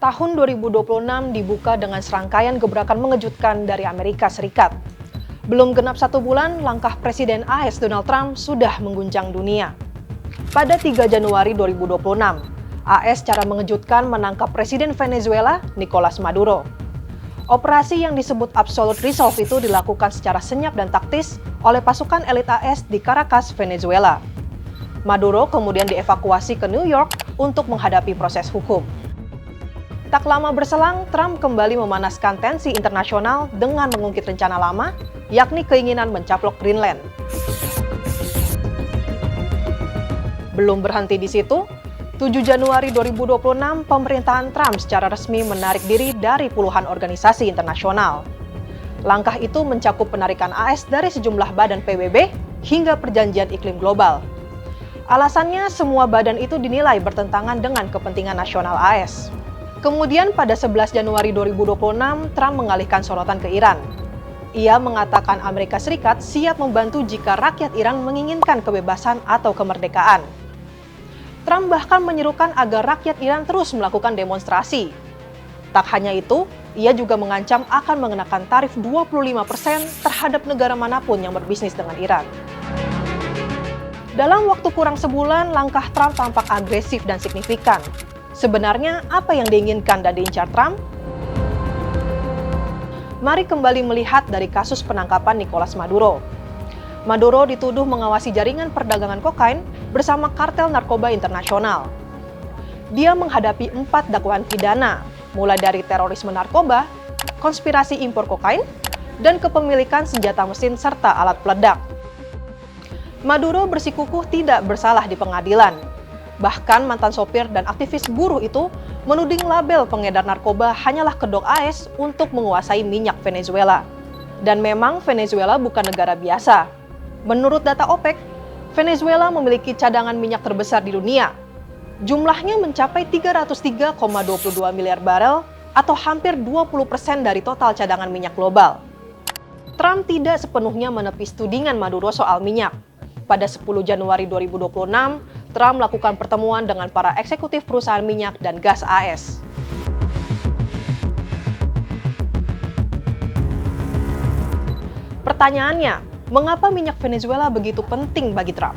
Tahun 2026 dibuka dengan serangkaian gebrakan mengejutkan dari Amerika Serikat. Belum genap 1 bulan, langkah Presiden AS Donald Trump sudah mengguncang dunia. Pada 3 Januari 2026, AS secara mengejutkan menangkap Presiden Venezuela, Nicolas Maduro. Operasi yang disebut Absolute Resolve itu dilakukan secara senyap dan taktis oleh pasukan elit AS di Caracas, Venezuela. Maduro kemudian dievakuasi ke New York untuk menghadapi proses hukum. Tak lama berselang, Trump kembali memanaskan tensi internasional dengan mengungkit rencana lama, yakni keinginan mencaplok Greenland. Belum berhenti di situ, 7 Januari 2026, pemerintahan Trump secara resmi menarik diri dari puluhan organisasi internasional. Langkah itu mencakup penarikan AS dari sejumlah badan PBB hingga perjanjian iklim global. Alasannya, semua badan itu dinilai bertentangan dengan kepentingan nasional AS. Kemudian pada 11 Januari 2026, Trump mengalihkan sorotan ke Iran. Ia mengatakan Amerika Serikat siap membantu jika rakyat Iran menginginkan kebebasan atau kemerdekaan. Trump bahkan menyerukan agar rakyat Iran terus melakukan demonstrasi. Tak hanya itu, ia juga mengancam akan mengenakan tarif 25% terhadap negara manapun yang berbisnis dengan Iran. Dalam waktu kurang sebulan, langkah Trump tampak agresif dan signifikan. Sebenarnya, apa yang diinginkan dan diincar Trump? Mari kembali melihat dari kasus penangkapan Nicolas Maduro. Maduro dituduh mengawasi jaringan perdagangan kokain bersama kartel narkoba internasional. Dia menghadapi 4 dakwaan pidana, mulai dari terorisme narkoba, konspirasi impor kokain, dan kepemilikan senjata mesin serta alat peledak. Maduro bersikukuh tidak bersalah di pengadilan. Bahkan mantan sopir dan aktivis buruh itu menuding label pengedar narkoba hanyalah kedok AS untuk menguasai minyak Venezuela. Dan memang Venezuela bukan negara biasa. Menurut data OPEC, Venezuela memiliki cadangan minyak terbesar di dunia. Jumlahnya mencapai 303,22 miliar barel atau hampir 20% dari total cadangan minyak global. Trump tidak sepenuhnya menepis tudingan Maduro soal minyak. Pada 10 Januari 2026, Trump melakukan pertemuan dengan para eksekutif perusahaan minyak dan gas AS. Pertanyaannya, mengapa minyak Venezuela begitu penting bagi Trump?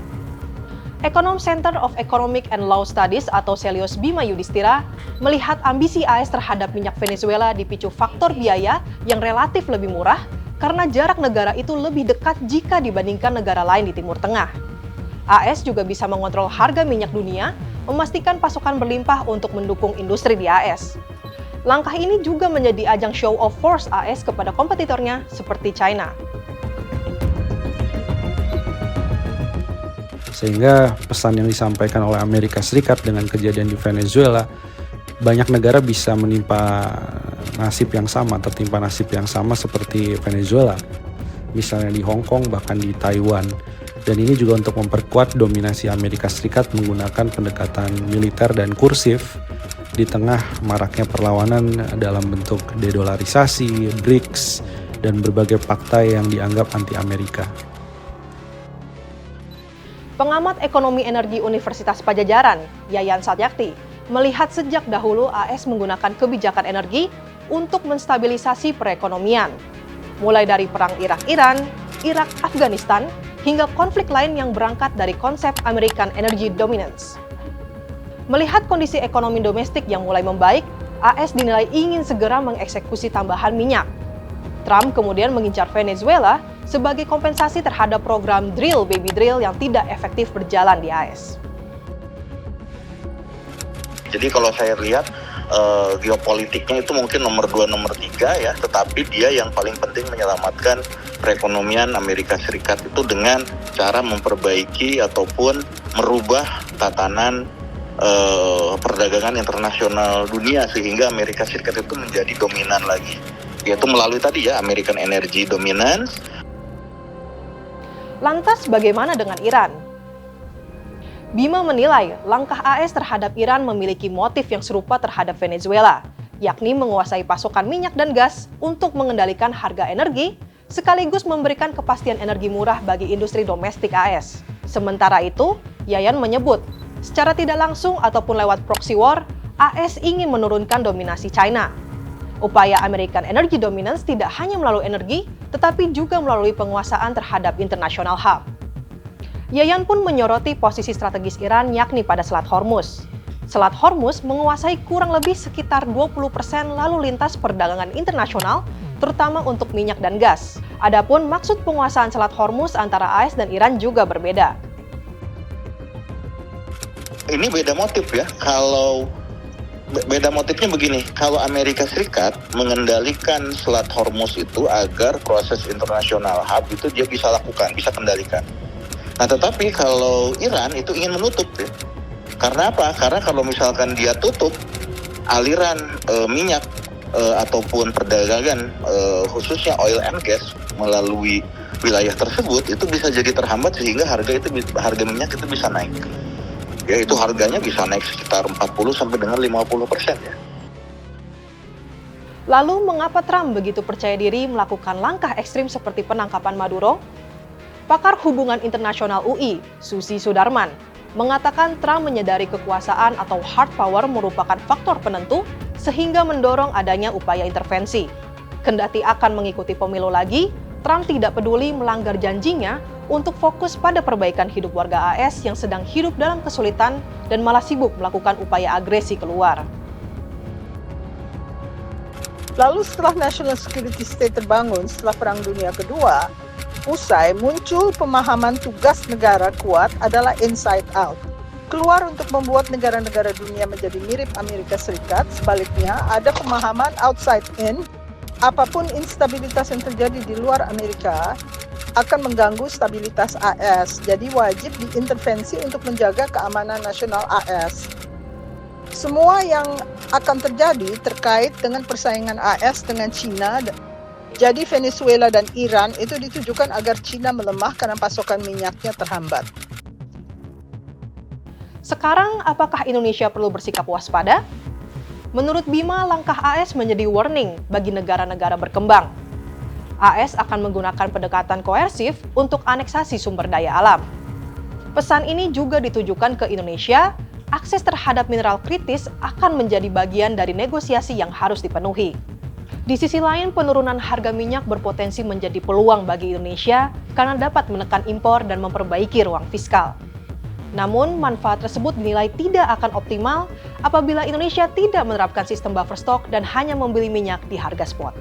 Ekonom Center of Economic and Law Studies atau Celios Bima Yudhistira melihat ambisi AS terhadap minyak Venezuela dipicu faktor biaya yang relatif lebih murah karena jarak negara itu lebih dekat jika dibandingkan negara lain di Timur Tengah. AS juga bisa mengontrol harga minyak dunia, memastikan pasokan berlimpah untuk mendukung industri di AS. Langkah ini juga menjadi ajang show of force AS kepada kompetitornya seperti China. Sehingga pesan yang disampaikan oleh Amerika Serikat dengan kejadian di Venezuela, banyak negara bisa tertimpa nasib yang sama seperti Venezuela, misalnya di Hong Kong, bahkan di Taiwan. Dan ini juga untuk memperkuat dominasi Amerika Serikat menggunakan pendekatan militer dan kursif di tengah maraknya perlawanan dalam bentuk dedolarisasi, BRICS, dan berbagai partai yang dianggap anti-Amerika. Pengamat ekonomi energi Universitas Padjadjaran, Yayan Satyakti, melihat sejak dahulu AS menggunakan kebijakan energi untuk menstabilisasi perekonomian. Mulai dari perang Irak-Iran, Irak-Afghanistan, hingga konflik lain yang berangkat dari konsep American Energy Dominance. Melihat kondisi ekonomi domestik yang mulai membaik, AS dinilai ingin segera mengeksekusi tambahan minyak. Trump kemudian mengincar Venezuela sebagai kompensasi terhadap program Drill Baby Drill yang tidak efektif berjalan di AS. Jadi kalau saya lihat geopolitiknya itu mungkin nomor 2, nomor 3 ya, tetapi dia yang paling penting menyelamatkan perekonomian Amerika Serikat itu dengan cara memperbaiki ataupun merubah tatanan perdagangan internasional dunia sehingga Amerika Serikat itu menjadi dominan lagi, yaitu melalui tadi ya American Energy Dominance. Lantas bagaimana dengan Iran? Bima menilai langkah AS terhadap Iran memiliki motif yang serupa terhadap Venezuela, yakni menguasai pasokan minyak dan gas untuk mengendalikan harga energi, sekaligus memberikan kepastian energi murah bagi industri domestik AS. Sementara itu, Yayan menyebut, secara tidak langsung ataupun lewat proxy war, AS ingin menurunkan dominasi China. Upaya American Energy Dominance tidak hanya melalui energi, tetapi juga melalui penguasaan terhadap international hub. Yayan pun menyoroti posisi strategis Iran yakni pada Selat Hormuz. Selat Hormuz menguasai kurang lebih sekitar 20% lalu lintas perdagangan internasional, terutama untuk minyak dan gas. Adapun maksud penguasaan Selat Hormuz antara AS dan Iran juga berbeda. Ini beda motif ya. Kalau beda motifnya begini, kalau Amerika Serikat mengendalikan Selat Hormuz itu agar proses internasional hub itu dia bisa lakukan, bisa kendalikan. Nah, tetapi kalau Iran itu ingin menutup ya. Karena apa? Karena kalau misalkan dia tutup aliran minyak ataupun perdagangan khususnya oil and gas melalui wilayah tersebut itu bisa jadi terhambat sehingga harga minyak itu bisa naik. Ya, itu harganya bisa naik sekitar 40 sampai dengan 50% ya. Lalu mengapa Trump begitu percaya diri melakukan langkah ekstrim seperti penangkapan Maduro? Pakar hubungan internasional UI, Susi Sudarman, mengatakan Trump menyadari kekuasaan atau hard power merupakan faktor penentu sehingga mendorong adanya upaya intervensi. Kendati akan mengikuti pemilu lagi, Trump tidak peduli melanggar janjinya untuk fokus pada perbaikan hidup warga AS yang sedang hidup dalam kesulitan dan malah sibuk melakukan upaya agresi keluar. Lalu setelah National Security State terbangun setelah Perang Dunia Kedua, usai muncul pemahaman tugas negara kuat adalah inside out. Keluar untuk membuat negara-negara dunia menjadi mirip Amerika Serikat, sebaliknya ada pemahaman outside in. Apapun instabilitas yang terjadi di luar Amerika akan mengganggu stabilitas AS, jadi wajib diintervensi untuk menjaga keamanan nasional AS. Semua yang akan terjadi terkait dengan persaingan AS dengan China, jadi Venezuela dan Iran itu ditujukan agar China melemah karena pasokan minyaknya terhambat. Sekarang, apakah Indonesia perlu bersikap waspada? Menurut Bima, langkah AS menjadi warning bagi negara-negara berkembang. AS akan menggunakan pendekatan koersif untuk aneksasi sumber daya alam. Pesan ini juga ditujukan ke Indonesia, akses terhadap mineral kritis akan menjadi bagian dari negosiasi yang harus dipenuhi. Di sisi lain, penurunan harga minyak berpotensi menjadi peluang bagi Indonesia karena dapat menekan impor dan memperbaiki ruang fiskal. Namun, manfaat tersebut dinilai tidak akan optimal apabila Indonesia tidak menerapkan sistem buffer stock dan hanya membeli minyak di harga spot.